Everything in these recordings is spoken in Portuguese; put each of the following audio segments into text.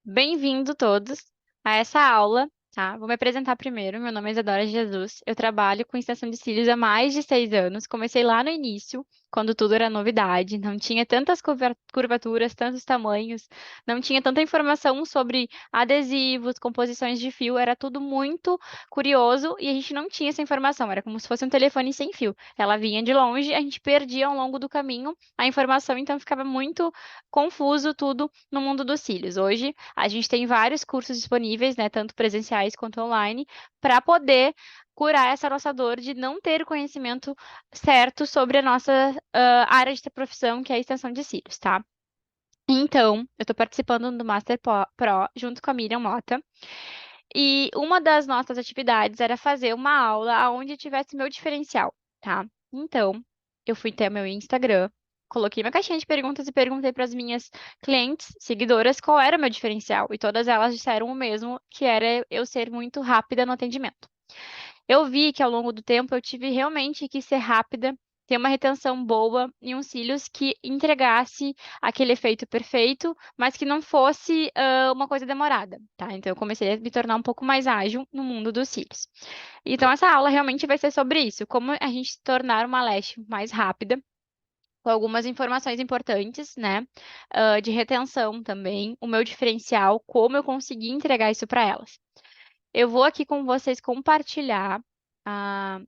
Bem-vindo todos a essa aula, tá? Vou me apresentar primeiro. Meu nome é Isadora Jesus. Eu trabalho com extensão de cílios há mais de 6 anos. Comecei lá no início, quando tudo era novidade. Não tinha tantas curvaturas, tantos tamanhos, não tinha tanta informação sobre adesivos, composições de fio. Era tudo muito curioso e a gente não tinha essa informação. Era como se fosse um telefone sem fio. Ela vinha de longe, a gente perdia ao longo do caminho a informação, então ficava muito confuso tudo no mundo dos cílios. Hoje a gente tem vários cursos disponíveis, né, tanto presenciais quanto online, para poder curar essa nossa dor de não ter o conhecimento certo sobre a nossa área de profissão, que é a extensão de cílios, tá? Então, eu estou participando do Master Pro junto com a Miriam Mota. E uma das nossas atividades era fazer uma aula onde tivesse meu diferencial, tá? Então, eu fui ter meu Instagram, coloquei uma caixinha de perguntas e perguntei para as minhas clientes, seguidoras, qual era o meu diferencial. E todas elas disseram o mesmo, que era eu ser muito rápida no atendimento. Eu vi que ao longo do tempo eu tive realmente que ser rápida, ter uma retenção boa e uns cílios que entregasse aquele efeito perfeito, mas que não fosse uma coisa demorada, tá? Então eu comecei a me tornar um pouco mais ágil no mundo dos cílios. Então essa aula realmente vai ser sobre isso, como a gente se tornar uma lash mais rápida, com algumas informações importantes, né? De retenção também, o meu diferencial, como eu consegui entregar isso para elas. Eu vou aqui com vocês compartilhar ah,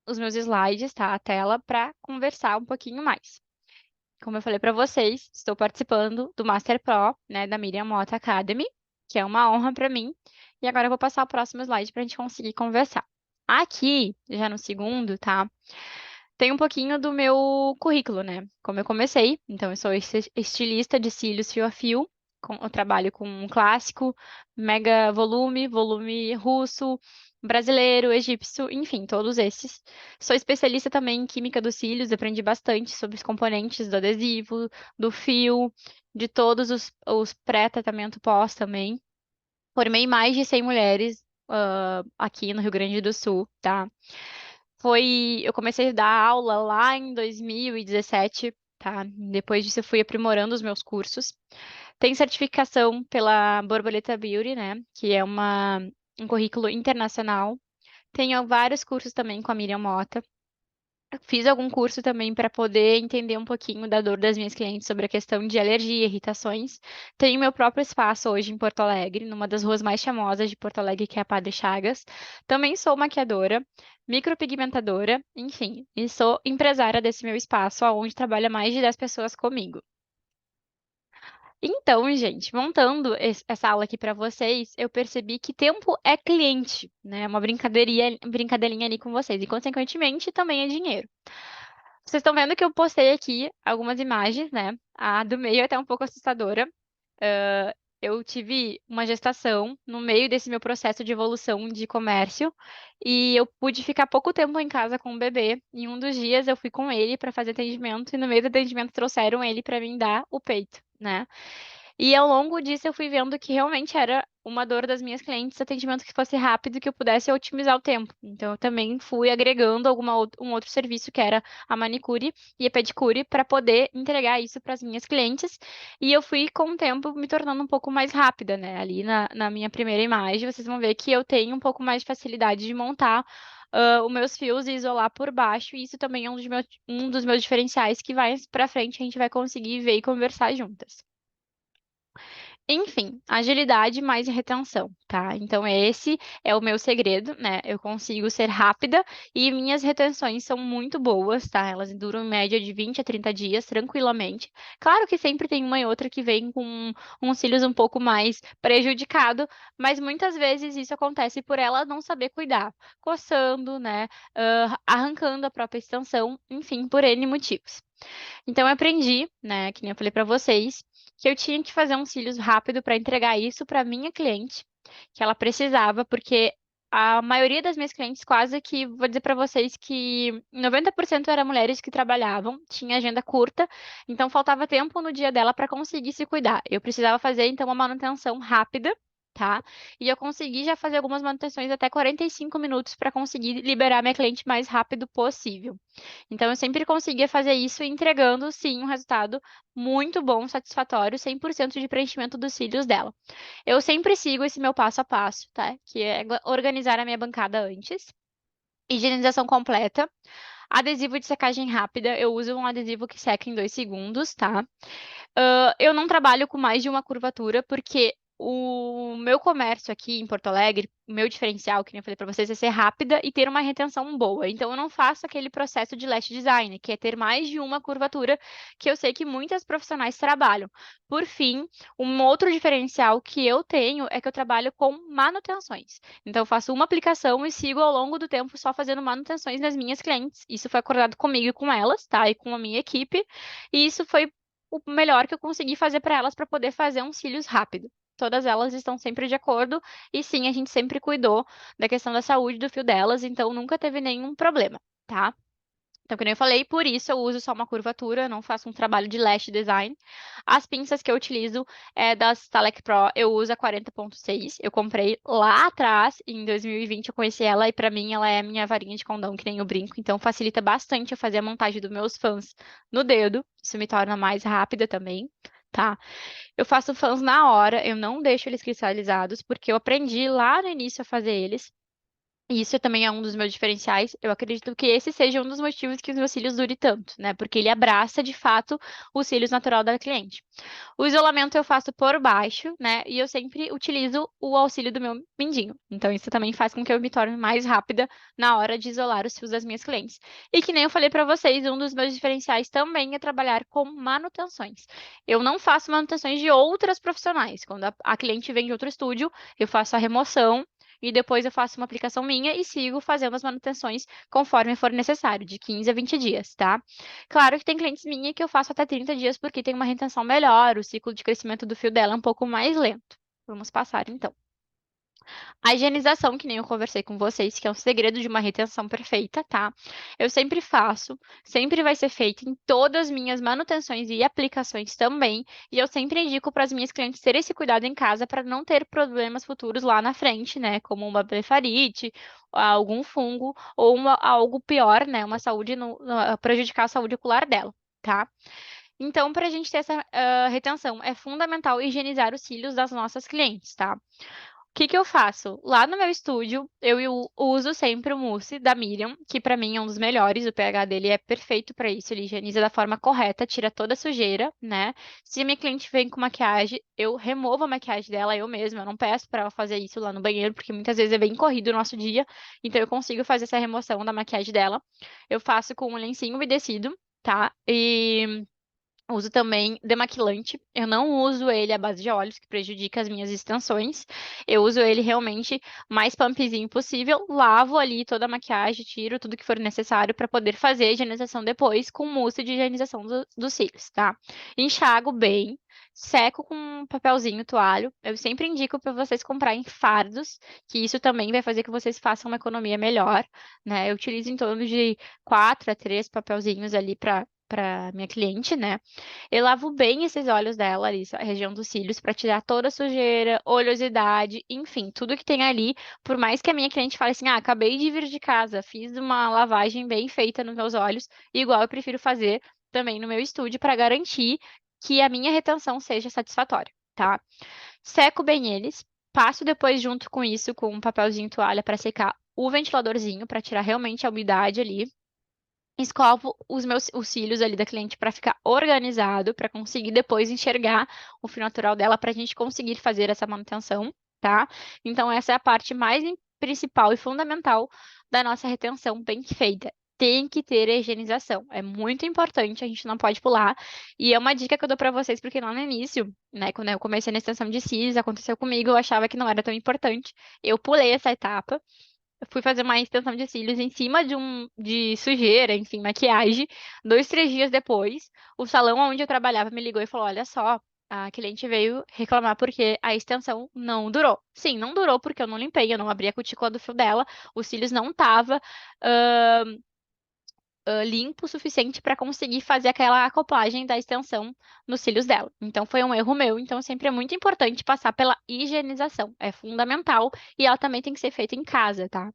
os meus slides, tá? A tela, para conversar um pouquinho mais. Como eu falei para vocês, estou participando do Master Pro, né, da Miriam Mota Academy, que é uma honra para mim. E agora eu vou passar o próximo slide para a gente conseguir conversar. Aqui, já no segundo, tá? Tem um pouquinho do meu currículo, né? Como eu comecei, então eu sou estilista de cílios fio a fio. Eu trabalho com um clássico, mega volume, volume russo, brasileiro, egípcio, enfim, todos esses. Sou especialista também em química dos cílios, aprendi bastante sobre os componentes do adesivo, do fio, de todos os pré-tratamento pós também. Formei mais de 100 mulheres, aqui no Rio Grande do Sul, tá? Eu comecei a dar aula lá em 2017, tá? Depois disso eu fui aprimorando os meus cursos. Tem certificação pela Borboleta Beauty, né? Que é um currículo internacional. Tenho vários cursos também com a Miriam Mota. Fiz algum curso também para poder entender um pouquinho da dor das minhas clientes sobre a questão de alergia, irritações. Tenho meu próprio espaço hoje em Porto Alegre, numa das ruas mais famosas de Porto Alegre, que é a Padre Chagas. Também sou maquiadora, micropigmentadora, enfim, e sou empresária desse meu espaço, onde trabalha mais de 10 pessoas comigo. Então, gente, montando essa aula aqui para vocês, eu percebi que tempo é cliente, né? Uma brincadeirinha ali com vocês. E, consequentemente, também é dinheiro. Vocês estão vendo que eu postei aqui algumas imagens, né? A do meio é até um pouco assustadora. Eu tive uma gestação no meio desse meu processo de evolução de comércio e eu pude ficar pouco tempo em casa com o bebê. Em um dos dias eu fui com ele para fazer atendimento e no meio do atendimento trouxeram ele para mim dar o peito, né? E ao longo disso eu fui vendo que realmente era uma dor das minhas clientes, atendimento que fosse rápido, que eu pudesse otimizar o tempo. Então eu também fui agregando um outro serviço que era a manicure e a pedicure para poder entregar isso para as minhas clientes. E eu fui com o tempo me tornando um pouco mais rápida, né? Ali na minha primeira imagem, vocês vão ver que eu tenho um pouco mais de facilidade de montar os meus fios e isolar por baixo, e isso também é um dos meus diferenciais que vai para frente a gente vai conseguir ver e conversar juntas. Enfim, agilidade mais retenção, tá? Então, esse é o meu segredo, né? Eu consigo ser rápida e minhas retenções são muito boas, tá? Elas duram em média de 20 a 30 dias, tranquilamente. Claro que sempre tem uma e outra que vem com uns cílios um pouco mais prejudicado, mas muitas vezes isso acontece por ela não saber cuidar, coçando, né? Arrancando a própria extensão, enfim, por N motivos. Então, eu aprendi, né, que nem eu falei para vocês, que eu tinha que fazer uns cílios rápido para entregar isso para minha cliente, que ela precisava, porque a maioria das minhas clientes, quase que, vou dizer para vocês que 90% eram mulheres que trabalhavam, tinha agenda curta, então faltava tempo no dia dela para conseguir se cuidar. Eu precisava fazer, então, uma manutenção rápida tá? E eu consegui já fazer algumas manutenções até 45 minutos para conseguir liberar minha cliente mais rápido possível. Então, eu sempre conseguia fazer isso entregando, sim, um resultado muito bom, satisfatório, 100% de preenchimento dos cílios dela. Eu sempre sigo esse meu passo a passo, tá? Que é organizar a minha bancada antes. Higienização completa. Adesivo de secagem rápida. Eu uso um adesivo que seca em 2 segundos, tá? Eu não trabalho com mais de uma curvatura, porque o meu comércio aqui em Porto Alegre, o meu diferencial, que nem eu falei para vocês, é ser rápida e ter uma retenção boa. Então, eu não faço aquele processo de lash design, que é ter mais de uma curvatura, que eu sei que muitas profissionais trabalham. Por fim, um outro diferencial que eu tenho é que eu trabalho com manutenções. Então, eu faço uma aplicação e sigo ao longo do tempo só fazendo manutenções nas minhas clientes. Isso foi acordado comigo e com elas, tá? E com a minha equipe. E isso foi o melhor que eu consegui fazer para elas para poder fazer uns cílios rápido. Todas elas estão sempre de acordo e sim, a gente sempre cuidou da questão da saúde do fio delas, então nunca teve nenhum problema, tá? Então, como eu falei, por isso eu uso só uma curvatura, não faço um trabalho de lash design. As pinças que eu utilizo é das Talec Pro, eu uso a 40.6. Eu comprei lá atrás, em 2020 eu conheci ela e pra mim ela é minha varinha de condão, que nem o brinco, então facilita bastante eu fazer a montagem dos meus fãs no dedo. Isso me torna mais rápida também, tá? Eu faço fãs na hora, eu não deixo eles cristalizados, porque eu aprendi lá no início a fazer eles. E isso também é um dos meus diferenciais. Eu acredito que esse seja um dos motivos que os meus cílios durem tanto, né? Porque ele abraça de fato os cílios natural da cliente. O isolamento eu faço por baixo, né? E eu sempre utilizo o auxílio do meu mindinho. Então isso também faz com que eu me torne mais rápida na hora de isolar os fios das minhas clientes. E que nem eu falei pra vocês, um dos meus diferenciais também é trabalhar com manutenções. Eu não faço manutenções de outras profissionais. Quando a cliente vem de outro estúdio, eu faço a remoção e depois eu faço uma aplicação minha e sigo fazendo as manutenções conforme for necessário, de 15 a 20 dias, tá? Claro que tem clientes minhas que eu faço até 30 dias porque tem uma retenção melhor, o ciclo de crescimento do fio dela é um pouco mais lento. Vamos passar então. A higienização, que nem eu conversei com vocês, que é um segredo de uma retenção perfeita, tá? Eu sempre faço, sempre vai ser feito em todas as minhas manutenções e aplicações também, e eu sempre indico para as minhas clientes ter esse cuidado em casa para não ter problemas futuros lá na frente, né? Como uma blefarite, algum fungo ou algo pior, né? Uma saúde prejudicar a saúde ocular dela. Tá? Então, para a gente ter essa retenção, é fundamental higienizar os cílios das nossas clientes, tá? O que que eu faço? Lá no meu estúdio, eu uso sempre o mousse da Miriam, que pra mim é um dos melhores. O pH dele é perfeito pra isso. Ele higieniza da forma correta, tira toda a sujeira, né? Se a minha cliente vem com maquiagem, eu removo a maquiagem dela eu mesma. Eu não peço pra ela fazer isso lá no banheiro, porque muitas vezes é bem corrido o nosso dia. Então eu consigo fazer essa remoção da maquiagem dela. Eu faço com um lencinho umedecido, tá? E uso também demaquilante. Eu não uso ele à base de óleos, que prejudica as minhas extensões. Eu uso ele realmente mais pumpzinho possível. Lavo ali toda a maquiagem, tiro tudo que for necessário para poder fazer a higienização depois com mousse de higienização dos cílios, tá? Enxago bem. Seco com um papelzinho, toalha. Eu sempre indico para vocês comprarem fardos, que isso também vai fazer que vocês façam uma economia melhor, né? Eu utilizo em torno de 4 a 3 papelzinhos ali para minha cliente, né? Eu lavo bem esses olhos dela ali, a região dos cílios, para tirar toda a sujeira, oleosidade, enfim, tudo que tem ali. Por mais que a minha cliente fale assim, ah, acabei de vir de casa, fiz uma lavagem bem feita nos meus olhos, igual eu prefiro fazer também no meu estúdio para garantir que a minha retenção seja satisfatória, tá? Seco bem eles, passo depois junto com isso com um papelzinho toalha para secar o ventiladorzinho para tirar realmente a umidade ali. Escovo os cílios ali da cliente para ficar organizado, para conseguir depois enxergar o fio natural dela, para a gente conseguir fazer essa manutenção, tá? Então, essa é a parte mais principal e fundamental da nossa retenção bem feita. Tem que ter a higienização. É muito importante, a gente não pode pular. E é uma dica que eu dou para vocês, porque lá no início, né, quando eu comecei na extensão de cílios, aconteceu comigo, eu achava que não era tão importante. Eu pulei essa etapa. Eu fui fazer uma extensão de cílios em cima de sujeira, enfim, maquiagem. 2, 3 dias depois, o salão onde eu trabalhava me ligou e falou: Olha só, a cliente veio reclamar porque a extensão não durou. Sim, não durou porque eu não limpei, eu não abri a cutícula do fio dela, os cílios não tava limpo o suficiente para conseguir fazer aquela acoplagem da extensão nos cílios dela. Então foi um erro meu. Então sempre é muito importante passar pela higienização. É fundamental e ela também tem que ser feita em casa, tá?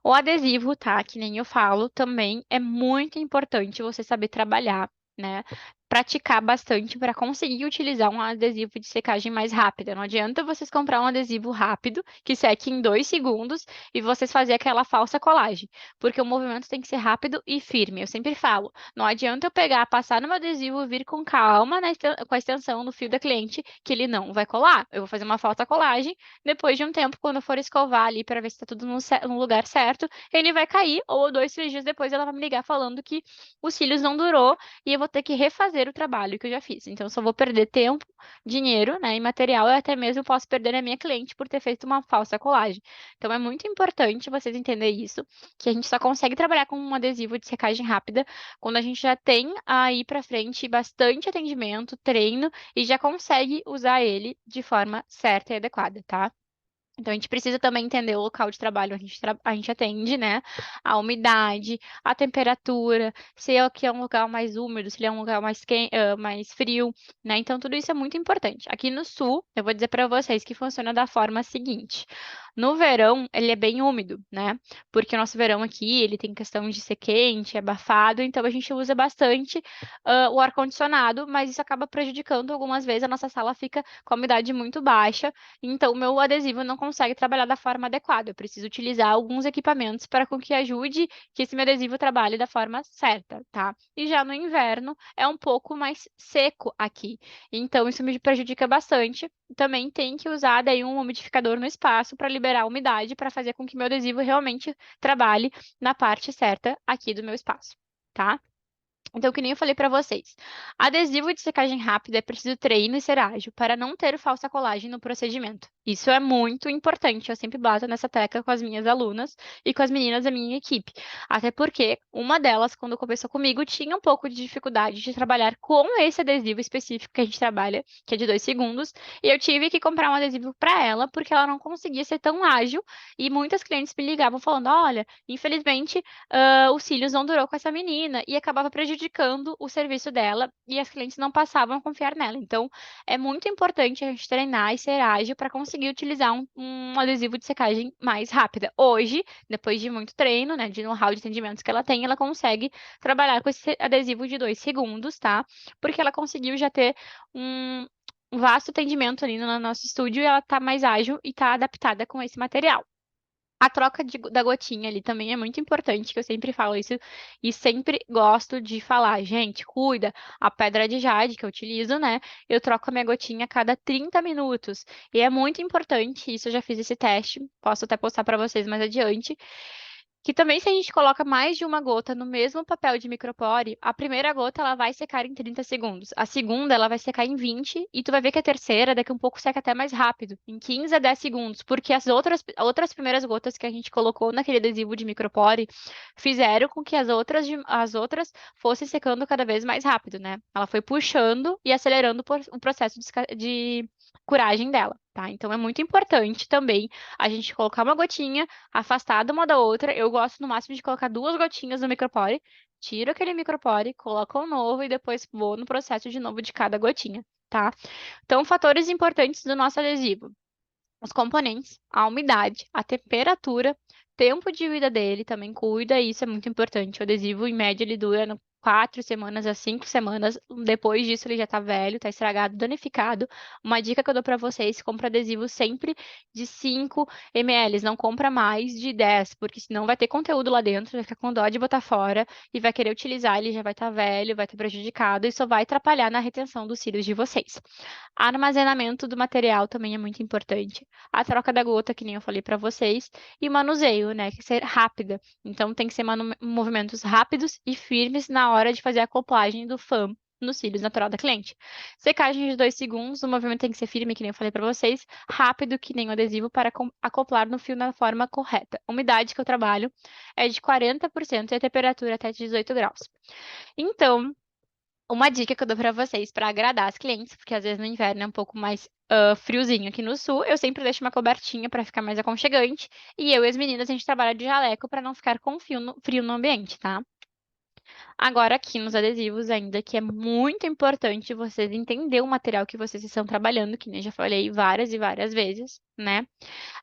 O adesivo, tá? Que nem eu falo, também é muito importante você saber trabalhar, né? Praticar bastante para conseguir utilizar um adesivo de secagem mais rápida. Não adianta vocês comprar um adesivo rápido, que seque em 2 segundos, e vocês fazer aquela falsa colagem, porque o movimento tem que ser rápido e firme. Eu sempre falo, não adianta eu pegar, passar no meu adesivo, vir com calma com a extensão no fio da cliente, que ele não vai colar. Eu vou fazer uma falsa colagem, depois de um tempo, quando eu for escovar ali para ver se está tudo no lugar certo, ele vai cair, ou 2, 3 dias depois ela vai me ligar falando que os cílios não durou e eu vou ter que refazer o trabalho que eu já fiz. Então, eu só vou perder tempo, dinheiro, né, e material, e até mesmo posso perder a minha cliente por ter feito uma falsa colagem. Então, é muito importante vocês entenderem isso, que a gente só consegue trabalhar com um adesivo de secagem rápida quando a gente já tem aí para frente bastante atendimento, treino e já consegue usar ele de forma certa e adequada, tá? Então, a gente precisa também entender o local de trabalho onde a gente atende, né? A umidade, a temperatura, se aqui é um lugar mais úmido, se ele é um lugar mais frio, né? Então, tudo isso é muito importante. Aqui no sul, eu vou dizer para vocês que funciona da forma seguinte. No verão, ele é bem úmido, né? Porque o nosso verão aqui, ele tem questão de ser quente, abafado, então a gente usa bastante o ar-condicionado, mas isso acaba prejudicando algumas vezes, a nossa sala fica com a umidade muito baixa, então, o meu adesivo não consegue trabalhar da forma adequada. Eu preciso utilizar alguns equipamentos para com que ajude que esse meu adesivo trabalhe da forma certa, tá? E já no inverno é um pouco mais seco aqui. Então, isso me prejudica bastante. Também tem que usar daí um umidificador no espaço para liberar a umidade, para fazer com que meu adesivo realmente trabalhe na parte certa aqui do meu espaço, tá? Então, que nem eu falei para vocês, adesivo de secagem rápida é preciso treino e ser ágil para não ter falsa colagem no procedimento. Isso é muito importante, eu sempre bato nessa tecla com as minhas alunas e com as meninas da minha equipe. Até porque uma delas, quando começou comigo, tinha um pouco de dificuldade de trabalhar com esse adesivo específico que a gente trabalha, que é de 2 segundos, e eu tive que comprar um adesivo para ela porque ela não conseguia ser tão ágil e muitas clientes me ligavam falando, olha, infelizmente os cílios não durou com essa menina e acabava prejudicando o serviço dela e as clientes não passavam a confiar nela. Então, é muito importante a gente treinar e ser ágil para conseguir utilizar um adesivo de secagem mais rápida. Hoje, depois de muito treino, né, de know-how de atendimentos que ela tem, ela consegue trabalhar com esse adesivo de 2 segundos, tá? Porque ela conseguiu já ter um vasto atendimento ali no nosso estúdio e ela tá mais ágil e tá adaptada com esse material. A troca da gotinha ali também é muito importante, que eu sempre falo isso e sempre gosto de falar, gente, cuida, a pedra de jade que eu utilizo, né? Eu troco a minha gotinha a cada 30 minutos. E é muito importante, isso eu já fiz esse teste, posso até postar para vocês mais adiante, que também se a gente coloca mais de uma gota no mesmo papel de micropore, a primeira gota ela vai secar em 30 segundos, a segunda ela vai secar em 20 e tu vai ver que a terceira daqui a um pouco seca até mais rápido, em 15 a 10 segundos, porque as outras primeiras gotas que a gente colocou naquele adesivo de micropore fizeram com que as outras fossem secando cada vez mais rápido, né? Ela foi puxando e acelerando o processo de curagem dela, tá? Então é muito importante também a gente colocar uma gotinha afastada uma da outra. Eu gosto no máximo de colocar 2 gotinhas no micropore, tiro aquele micropore, coloco um novo e depois vou no processo de novo de cada gotinha, tá? Então, fatores importantes do nosso adesivo: os componentes, a umidade, a temperatura, tempo de vida dele também cuida, e isso é muito importante. O adesivo, em média, ele dura 4 semanas a 5 semanas. Depois disso, ele já tá velho, tá estragado, danificado. Uma dica que eu dou pra vocês: compra adesivo sempre de 5 ml, não compra mais de 10, porque senão vai ter conteúdo lá dentro, vai ficar com dó de botar fora e vai querer utilizar, ele já vai estar velho, vai estar prejudicado e só vai atrapalhar na retenção dos cílios de vocês. Armazenamento do material também é muito importante. A troca da gota, que nem eu falei para vocês, e o manuseio, né, que ser rápida. Então tem que ser movimentos rápidos e firmes na hora de fazer a acoplagem do FAM nos cílios natural da cliente. Secagem de 2 segundos, o movimento tem que ser firme, que nem eu falei para vocês, rápido, que nem o adesivo, para acoplar no fio na forma correta. A umidade que eu trabalho é de 40% e a temperatura até 18 graus. Então, uma dica que eu dou para vocês para agradar as clientes, porque às vezes no inverno é um pouco mais friozinho aqui no sul, eu sempre deixo uma cobertinha para ficar mais aconchegante. E eu e as meninas, a gente trabalha de jaleco para não ficar com frio no ambiente, tá? Agora, aqui nos adesivos, ainda que é muito importante vocês entenderem o material que vocês estão trabalhando, que nem já falei várias e várias vezes, né?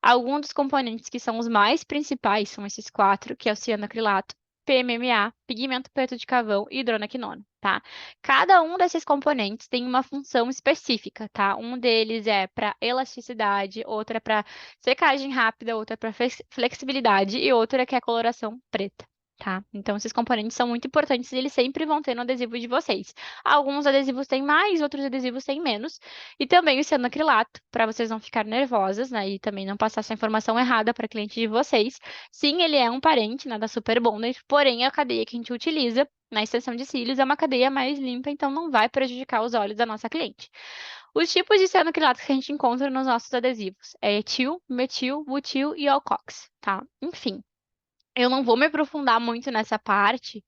Alguns dos componentes que são os mais principais são esses quatro, que é o cianoacrilato, PMMA, pigmento preto de carvão e hidronaquinona, tá? Cada um desses componentes tem uma função específica, tá? Um deles é para elasticidade, outro é para secagem rápida, outro é para flexibilidade e outro é que é a coloração preta. Tá? Então, esses componentes são muito importantes e eles sempre vão ter no adesivo de vocês. Alguns adesivos têm mais, outros adesivos têm menos. E também o cianoacrilato, para vocês não ficarem nervosas, né? E também não passar essa informação errada para cliente de vocês. Sim, ele é um parente, né, da Super Bonder, porém a cadeia que a gente utiliza na extensão de cílios é uma cadeia mais limpa, então não vai prejudicar os olhos da nossa cliente. Os tipos de cianoacrilato que a gente encontra nos nossos adesivos é etil, metil, butil e alcox, tá? Enfim, eu não vou me aprofundar muito nessa parte,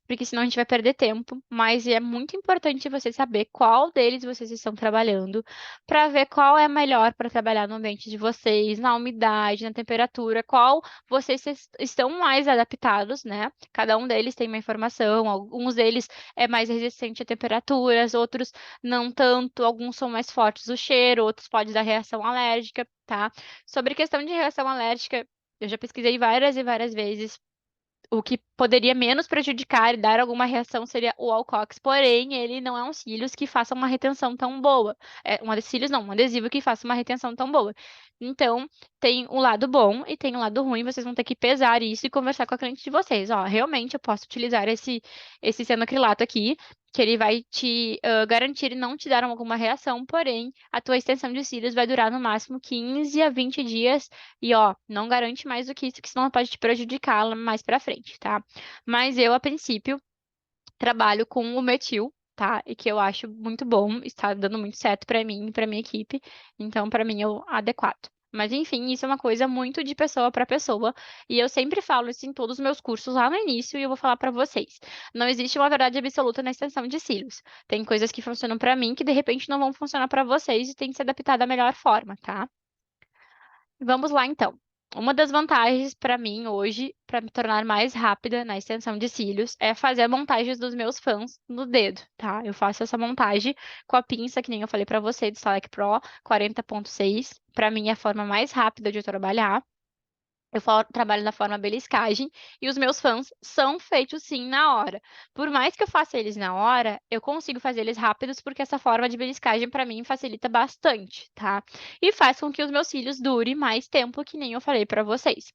porque senão a gente vai perder tempo, mas é muito importante você saber qual deles vocês estão trabalhando, para ver qual é melhor para trabalhar no ambiente de vocês, na umidade, na temperatura, qual vocês estão mais adaptados, né? Cada um deles tem uma informação, alguns deles é mais resistente a temperaturas, outros não tanto, alguns são mais fortes o cheiro, outros podem dar reação alérgica, tá? Sobre questão de reação alérgica, eu já pesquisei várias e várias vezes. O que poderia menos prejudicar e dar alguma reação seria o Alcox, porém, ele não é um cílios que faça uma retenção tão boa. É um cílios não, um adesivo que faça uma retenção tão boa. Então, tem o lado bom e tem o lado ruim, vocês vão ter que pesar isso e conversar com a cliente de vocês. Ó, realmente eu posso utilizar esse cianoacrilato aqui, que ele vai te garantir não te dar alguma reação, porém, a tua extensão de cílios vai durar no máximo 15 a 20 dias e, ó, não garante mais do que isso, que senão pode te prejudicar lá mais pra frente, tá? Mas eu, a princípio, trabalho com o metil, tá? E que eu acho muito bom, está dando muito certo pra mim e pra minha equipe, então pra mim é o adequado. Mas enfim, isso é uma coisa muito de pessoa para pessoa, e eu sempre falo isso em todos os meus cursos lá no início, e eu vou falar pra vocês. Não existe uma verdade absoluta na extensão de cílios. Tem coisas que funcionam pra mim que de repente não vão funcionar pra vocês e tem que ser adaptada da melhor forma, tá? Vamos lá, então. Uma das vantagens para mim hoje, para me tornar mais rápida na extensão de cílios, é fazer a montagem dos meus fãs no dedo, tá? Eu faço essa montagem com a pinça, que nem eu falei para você, do Select Pro 40.6. Para mim é a forma mais rápida de eu trabalhar. Eu trabalho da forma beliscagem e os meus fãs são feitos sim na hora. Por mais que eu faça eles na hora, eu consigo fazer eles rápidos porque essa forma de beliscagem para mim facilita bastante, tá? E faz com que os meus cílios durem mais tempo, que nem eu falei para vocês.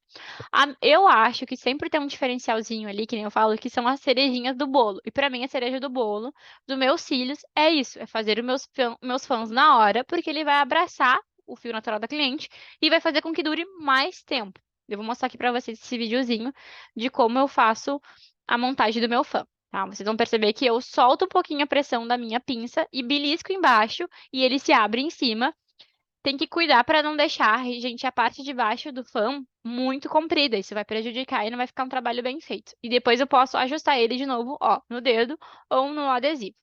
Eu acho que sempre tem um diferencialzinho ali, que nem eu falo, que são as cerejinhas do bolo. E para mim a cereja do bolo dos meus cílios é isso, é fazer os meus fãs na hora, porque ele vai abraçar o fio natural da cliente e vai fazer com que dure mais tempo. Eu vou mostrar aqui para vocês esse videozinho de como eu faço a montagem do meu fã, tá? Vocês vão perceber que eu solto um pouquinho a pressão da minha pinça e belisco embaixo e ele se abre em cima. Tem que cuidar para não deixar, gente, a parte de baixo do fã muito comprida. Isso vai prejudicar e não vai ficar um trabalho bem feito. E depois eu posso ajustar ele de novo, ó, no dedo ou no adesivo.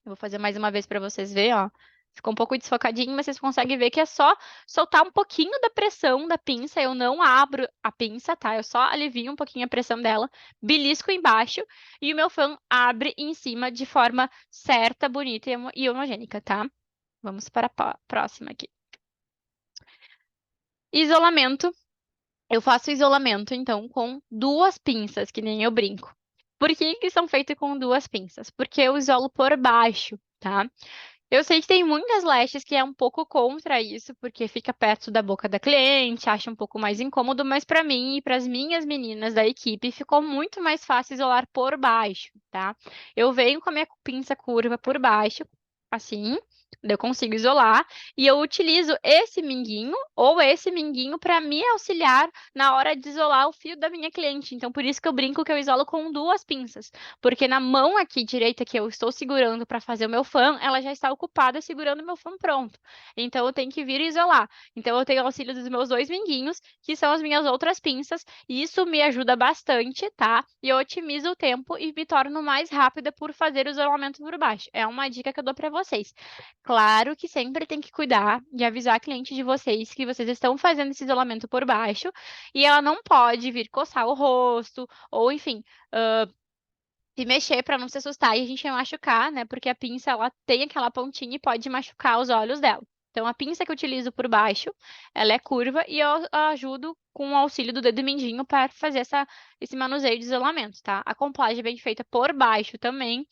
Eu vou fazer mais uma vez para vocês verem, ó. Ficou um pouco desfocadinho, mas vocês conseguem ver que é só soltar um pouquinho da pressão da pinça. Eu não abro a pinça, tá? Eu só alivio um pouquinho a pressão dela, belisco embaixo e o meu fã abre em cima de forma certa, bonita e homogênica, tá? Vamos para a próxima aqui. Isolamento. Eu faço isolamento, então, com duas pinças, que nem eu brinco. Por que que são feitos com duas pinças? Porque eu isolo por baixo, tá? Eu sei que tem muitas lashes que é um pouco contra isso, porque fica perto da boca da cliente, acha um pouco mais incômodo, mas para mim e para as minhas meninas da equipe ficou muito mais fácil isolar por baixo, tá? Eu venho com a minha pinça curva por baixo, assim, eu consigo isolar, e eu utilizo esse minguinho ou esse minguinho para me auxiliar na hora de isolar o fio da minha cliente. Então, por isso que eu brinco que eu isolo com duas pinças. Porque na mão aqui direita que eu estou segurando para fazer o meu fã, ela já está ocupada segurando o meu fã pronto. Então eu tenho que vir e isolar. Então eu tenho o auxílio dos meus dois minguinhos, que são as minhas outras pinças, e isso me ajuda bastante, tá? E eu otimizo o tempo e me torno mais rápida por fazer o isolamento por baixo. É uma dica que eu dou para vocês. Claro que sempre tem que cuidar de avisar a cliente de vocês que vocês estão fazendo esse isolamento por baixo e ela não pode vir coçar o rosto ou, enfim, se mexer para não se assustar e a gente vai machucar, né? Porque a pinça ela tem aquela pontinha e pode machucar os olhos dela. Então, a pinça que eu utilizo por baixo, ela é curva e eu ajudo com o auxílio do dedo mindinho para fazer esse manuseio de isolamento, tá? A complagem é bem feita por baixo também.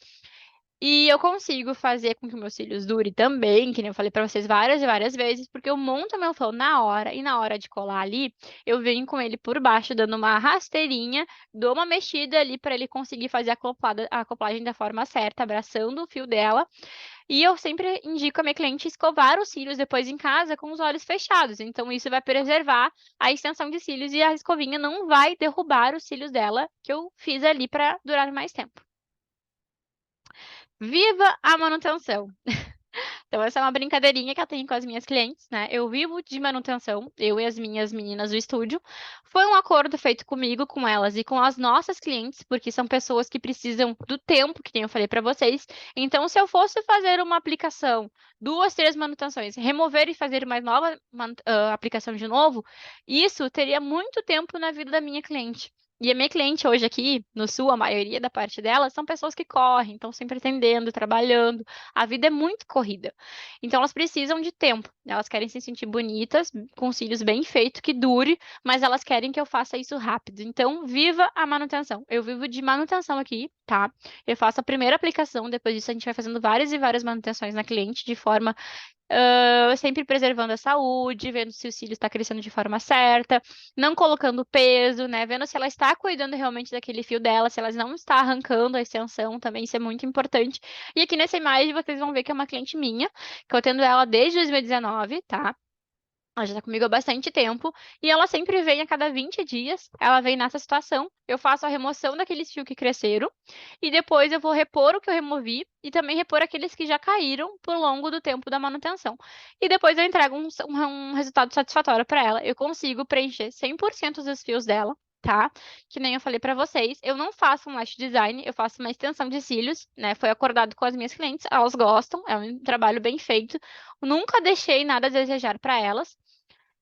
E eu consigo fazer com que meus cílios durem também, que nem eu falei pra vocês várias e várias vezes, porque eu monto meu flow na hora, e na hora de colar ali, eu venho com ele por baixo, dando uma rasteirinha, dou uma mexida ali pra ele conseguir fazer a acoplagem da forma certa, abraçando o fio dela. E eu sempre indico a minha cliente escovar os cílios depois em casa com os olhos fechados. Então, isso vai preservar a extensão de cílios e a escovinha não vai derrubar os cílios dela, que eu fiz ali pra durar mais tempo. Viva a manutenção! Então, essa é uma brincadeirinha que eu tenho com as minhas clientes, né? Eu vivo de manutenção, eu e as minhas meninas do estúdio. Foi um acordo feito comigo, com elas e com as nossas clientes, porque são pessoas que precisam do tempo, que nem eu falei para vocês. Então, se eu fosse fazer uma aplicação, duas, três manutenções, remover e fazer mais nova aplicação de novo, isso teria muito tempo na vida da minha cliente. E a minha cliente hoje aqui, no Sul, a maioria da parte delas são pessoas que correm, estão sempre atendendo, trabalhando. A vida é muito corrida. Então, elas precisam de tempo. Elas querem se sentir bonitas, com cílios bem feitos, que dure, mas elas querem que eu faça isso rápido. Então, viva a manutenção. Eu vivo de manutenção aqui, tá? Eu faço a primeira aplicação, depois disso a gente vai fazendo várias e várias manutenções na cliente, de forma sempre preservando a saúde, vendo se o cílio está crescendo de forma certa, não colocando peso, né? Vendo se ela está cuidando realmente daquele fio dela, se ela não está arrancando a extensão, também isso é muito importante. E aqui nessa imagem vocês vão ver que é uma cliente minha, que eu atendo ela desde 2019, tá? Ela já tá comigo há bastante tempo e ela sempre vem a cada 20 dias. Ela vem nessa situação. Eu faço a remoção daqueles fios que cresceram e depois eu vou repor o que eu removi e também repor aqueles que já caíram por longo do tempo da manutenção. E depois eu entrego um resultado satisfatório para ela. Eu consigo preencher 100% dos fios dela. Tá? Que nem eu falei para vocês, eu não faço um lash design, eu faço uma extensão de cílios, né? Foi acordado com as minhas clientes, elas gostam, é um trabalho bem feito. Nunca deixei nada a desejar para elas.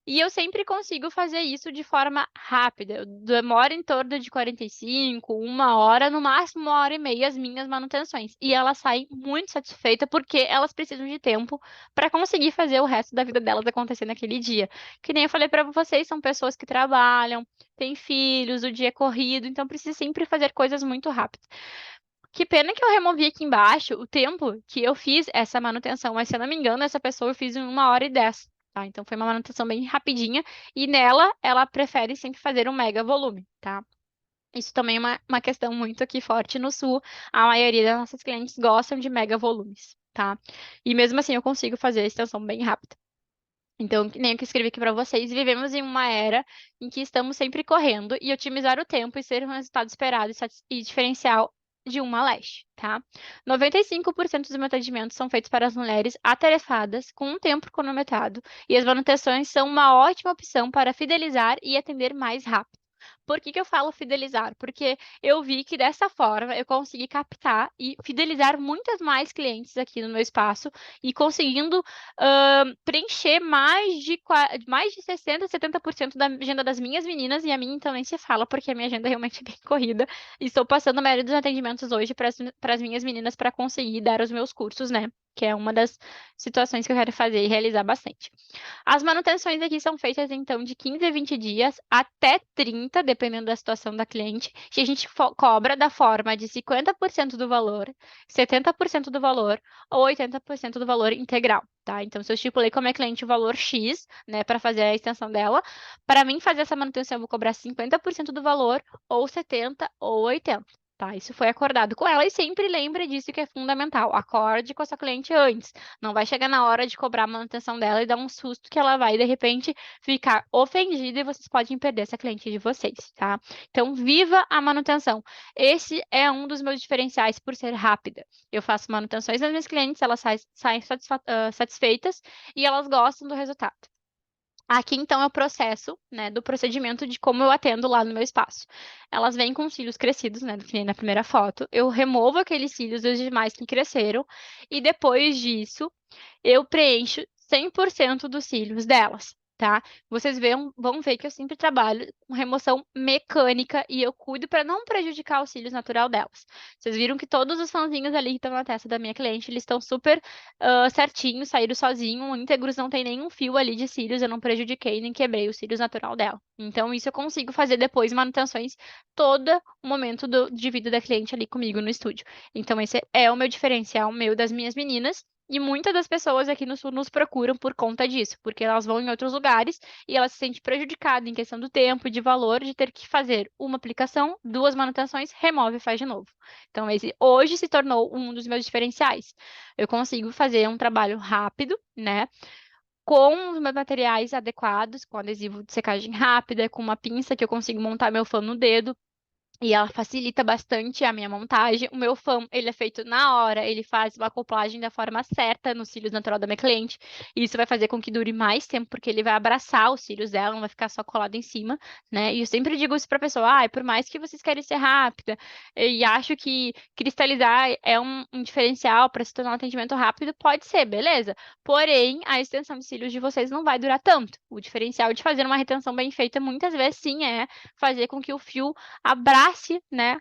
E eu sempre consigo fazer isso de forma rápida. Eu demoro em torno de 45, uma hora, no máximo uma hora e meia as minhas manutenções. E elas saem muito satisfeitas porque elas precisam de tempo para conseguir fazer o resto da vida delas acontecer naquele dia. Que nem eu falei para vocês, são pessoas que trabalham, têm filhos, o dia é corrido, então precisa sempre fazer coisas muito rápidas. Que pena que eu removi aqui embaixo o tempo que eu fiz essa manutenção, mas se eu não me engano, essa pessoa eu fiz em uma hora e 10, tá? Então foi uma manutenção bem rapidinha e nela ela prefere sempre fazer um mega volume, tá? Isso também é uma questão muito aqui forte no sul. A maioria das nossas clientes gostam de mega volumes, tá? E mesmo assim eu consigo fazer a extensão bem rápida. Então, que nem eu que escrevi aqui para vocês, vivemos em uma era em que estamos sempre correndo e otimizar o tempo e ser um resultado esperado e diferencial de uma lash, tá? 95% dos meus atendimentos são feitos para as mulheres atarefadas, com um tempo cronometrado, e as manutenções são uma ótima opção para fidelizar e atender mais rápido. Por que que eu falo fidelizar? Porque eu vi que dessa forma eu consegui captar e fidelizar muitas mais clientes aqui no meu espaço e conseguindo preencher mais de 60, 70% da agenda das minhas meninas, e a minha então nem se fala, porque a minha agenda realmente é bem corrida. E estou passando a maioria dos atendimentos hoje para as minhas meninas para conseguir dar os meus cursos, né? Que é uma das situações que eu quero fazer e realizar bastante. As manutenções aqui são feitas, então, de 15 a 20 dias até 30, dependendo da situação da cliente, e a gente cobra da forma de 50% do valor, 70% do valor ou 80% do valor integral, tá? Então, se eu estipulei com a minha cliente o valor X, né, para fazer a extensão dela, para mim fazer essa manutenção eu vou cobrar 50% do valor, ou 70 ou 80. Tá, isso foi acordado com ela e sempre lembre disso que é fundamental. Acorde com a sua cliente antes. Não vai chegar na hora de cobrar a manutenção dela e dar um susto que ela vai, de repente, ficar ofendida e vocês podem perder essa cliente de vocês, tá? Então, viva a manutenção. Esse é um dos meus diferenciais por ser rápida. Eu faço manutenções das minhas clientes, elas saem satisfeitas e elas gostam do resultado. Aqui, então, é o processo, né, do procedimento de como eu atendo lá no meu espaço. Elas vêm com os cílios crescidos, né, que nem na primeira foto. Eu removo aqueles cílios, os demais que cresceram, e depois disso, eu preencho 100% dos cílios delas, tá? Vocês vão ver que eu sempre trabalho com remoção mecânica e eu cuido para não prejudicar os cílios natural delas. Vocês viram que todos os fãzinhos ali que estão na testa da minha cliente, eles estão super certinhos, saíram sozinhos, íntegros, não tem nenhum fio ali de cílios, eu não prejudiquei nem quebrei os cílios natural dela. Então, isso eu consigo fazer depois manutenções todo o momento de vida da cliente ali comigo no estúdio. Então, esse é o meu diferencial, meu das minhas meninas. E muitas das pessoas aqui no Sul nos procuram por conta disso, porque elas vão em outros lugares e elas se sentem prejudicadas em questão do tempo e de valor de ter que fazer uma aplicação, duas manutenções, remove e faz de novo. Então, esse hoje se tornou um dos meus diferenciais. Eu consigo fazer um trabalho rápido, né? Com os meus materiais adequados, com adesivo de secagem rápida, com uma pinça que eu consigo montar meu fã no dedo. E ela facilita bastante a minha montagem. O meu foam, ele é feito na hora, ele faz uma acoplagem da forma certa nos cílios natural da minha cliente. E isso vai fazer com que dure mais tempo, porque ele vai abraçar os cílios dela, não vai ficar só colado em cima, né? E eu sempre digo isso pra pessoa, por mais que vocês querem ser rápida, e acho que cristalizar é um diferencial para se tornar um atendimento rápido, pode ser, beleza. Porém, a extensão de cílios de vocês não vai durar tanto. O diferencial de fazer uma retenção bem feita, muitas vezes, sim, é fazer com que o fio abrace, né?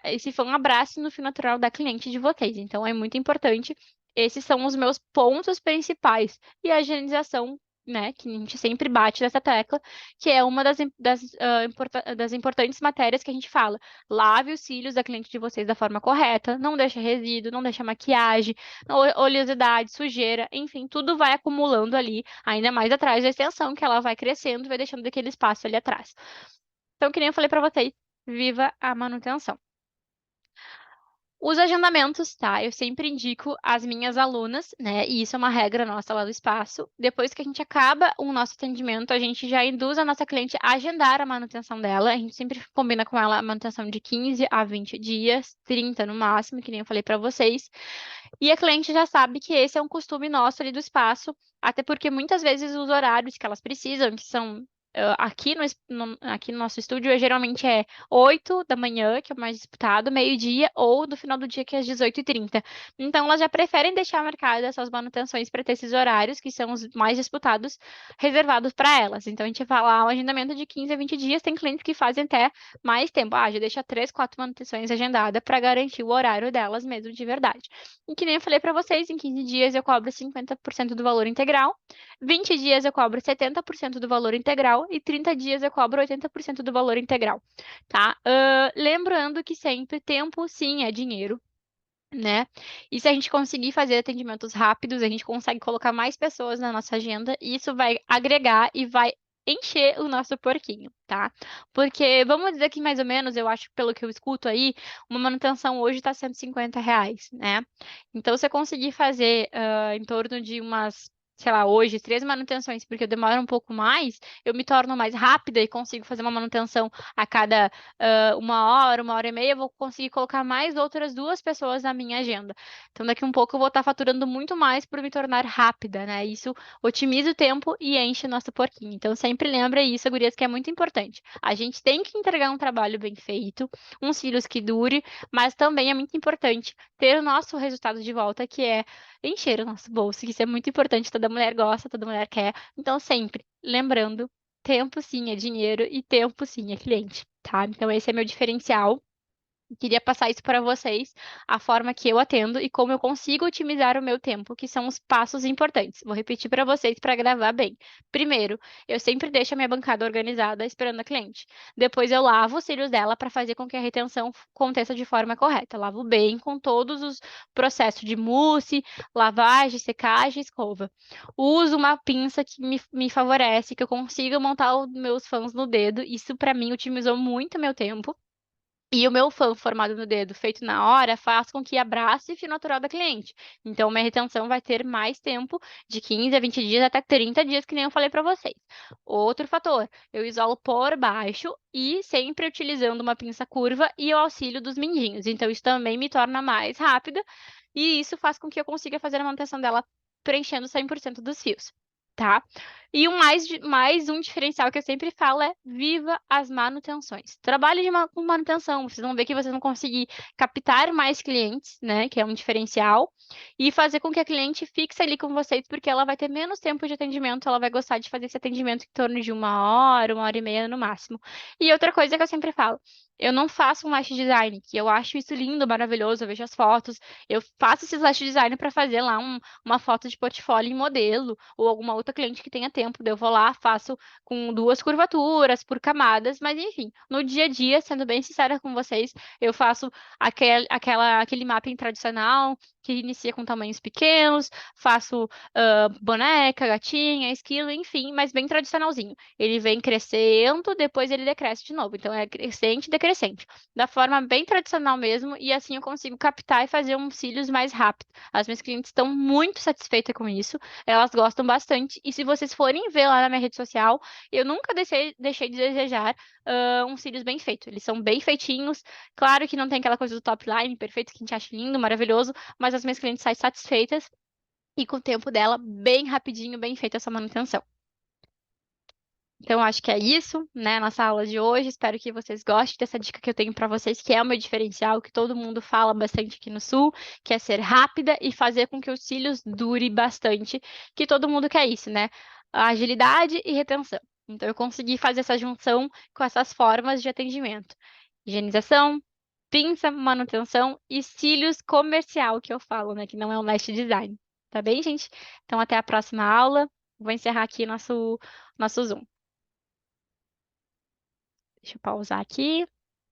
Esse fã abrace no fio natural da cliente de vocês. Então, é muito importante. Esses são os meus pontos principais. E a higienização, né? Que a gente sempre bate nessa tecla, que é uma das importantes matérias que a gente fala. Lave os cílios da cliente de vocês da forma correta, não deixa resíduo, não deixa maquiagem, oleosidade, sujeira, enfim, tudo vai acumulando ali, ainda mais atrás da extensão, que ela vai crescendo e vai deixando aquele espaço ali atrás. Então, que nem eu falei para vocês, viva a manutenção. Os agendamentos, tá? Eu sempre indico as minhas alunas, né? E isso é uma regra nossa lá do espaço. Depois que a gente acaba o nosso atendimento, a gente já induz a nossa cliente a agendar a manutenção dela. A gente sempre combina com ela a manutenção de 15 a 20 dias, 30 no máximo, que nem eu falei para vocês. E a cliente já sabe que esse é um costume nosso ali do espaço, até porque muitas vezes os horários que elas precisam, que são aqui no nosso estúdio, geralmente é 8 da manhã, que é o mais disputado, meio-dia, ou do final do dia, que é às 18h30. Então, elas já preferem deixar marcadas essas manutenções para ter esses horários, que são os mais disputados, reservados para elas. Então, a gente vai lá, um agendamento de 15 a 20 dias, tem clientes que fazem até mais tempo. Já deixa 3, 4 manutenções agendadas para garantir o horário delas mesmo de verdade. E que nem eu falei para vocês, em 15 dias eu cobro 50% do valor integral, 20 dias eu cobro 70% do valor integral e 30 dias eu cobro 80% do valor integral, tá? Lembrando que sempre tempo, sim, é dinheiro. Né? E se a gente conseguir fazer atendimentos rápidos, a gente consegue colocar mais pessoas na nossa agenda e isso vai agregar e vai encher o nosso porquinho, tá? Porque vamos dizer que mais ou menos, eu acho, pelo que eu escuto aí, uma manutenção hoje está R$ 150, né? Então, se eu conseguir fazer em torno de umas, sei lá, hoje, 3 manutenções, porque eu demoro um pouco mais, eu me torno mais rápida e consigo fazer uma manutenção a cada 1 hora e meia, eu vou conseguir colocar mais outras 2 pessoas na minha agenda. Então, daqui um pouco eu vou estar faturando muito mais por me tornar rápida, né? Isso otimiza o tempo e enche o nosso porquinho. Então, sempre lembra isso, gurias, que é muito importante. A gente tem que entregar um trabalho bem feito, uns cílios que dure, mas também é muito importante ter o nosso resultado de volta, que é encher o nosso bolso, que isso é muito importante, toda mulher gosta, toda mulher quer. Então, sempre lembrando, tempo sim é dinheiro e tempo sim é cliente, tá? Então, esse é meu diferencial. Queria passar isso para vocês, a forma que eu atendo e como eu consigo otimizar o meu tempo, que são os passos importantes. Vou repetir para vocês para gravar bem. Primeiro, eu sempre deixo a minha bancada organizada esperando a cliente. Depois, eu lavo os cílios dela para fazer com que a retenção aconteça de forma correta. Eu lavo bem com todos os processos de mousse, lavagem, secagem, escova. Uso uma pinça que me favorece, que eu consiga montar os meus fãs no dedo. Isso, para mim, otimizou muito meu tempo. E o meu fã formado no dedo, feito na hora, faz com que abrace o fio natural da cliente. Então, minha retenção vai ter mais tempo, de 15 a 20 dias até 30 dias, que nem eu falei para vocês. Outro fator, eu isolo por baixo e sempre utilizando uma pinça curva e o auxílio dos mindinhos. Então, isso também me torna mais rápida e isso faz com que eu consiga fazer a manutenção dela preenchendo 100% dos fios. tá? E mais um diferencial que eu sempre falo é viva as manutenções. Trabalhe com manutenção, vocês vão ver que vocês vão conseguir captar mais clientes, né? Que é um diferencial, e fazer com que a cliente fixe ali com vocês, porque ela vai ter menos tempo de atendimento, ela vai gostar de fazer esse atendimento em torno de 1 hora e meia no máximo. E outra coisa que eu sempre falo, eu não faço um lash design, que eu acho isso lindo, maravilhoso, eu vejo as fotos, eu faço esse lash design para fazer lá uma foto de portfólio em modelo, ou alguma outra cliente que tenha tempo, daí eu vou lá, faço com duas curvaturas, por camadas, mas enfim, no dia a dia, sendo bem sincera com vocês, eu faço aquele mapping tradicional, que inicia com tamanhos pequenos, faço boneca, gatinha, esquilo, enfim, mas bem tradicionalzinho. Ele vem crescendo, depois ele decresce de novo. Então é crescente e decrescente. Da forma bem tradicional mesmo, e assim eu consigo captar e fazer uns cílios mais rápido. As minhas clientes estão muito satisfeitas com isso, elas gostam bastante. E se vocês forem ver lá na minha rede social, eu nunca deixei de desejar uns cílios bem feitos. Eles são bem feitinhos. Claro que não tem aquela coisa do top line perfeito que a gente acha lindo, maravilhoso, mas as minhas clientes saem satisfeitas e com o tempo dela bem rapidinho, bem feita essa manutenção. Então, acho que é isso, né, nossa aula de hoje. Espero que vocês gostem dessa dica que eu tenho para vocês, que é o meu diferencial, que todo mundo fala bastante aqui no Sul, que é ser rápida e fazer com que os cílios dure bastante, que todo mundo quer isso, né? Agilidade e retenção. Então, eu consegui fazer essa junção com essas formas de atendimento. Higienização, pinça, manutenção e cílios comercial, que eu falo, né, que não é um lash design. Tá bem, gente? Então, até a próxima aula. Vou encerrar aqui nosso Zoom. Deixa eu pausar aqui.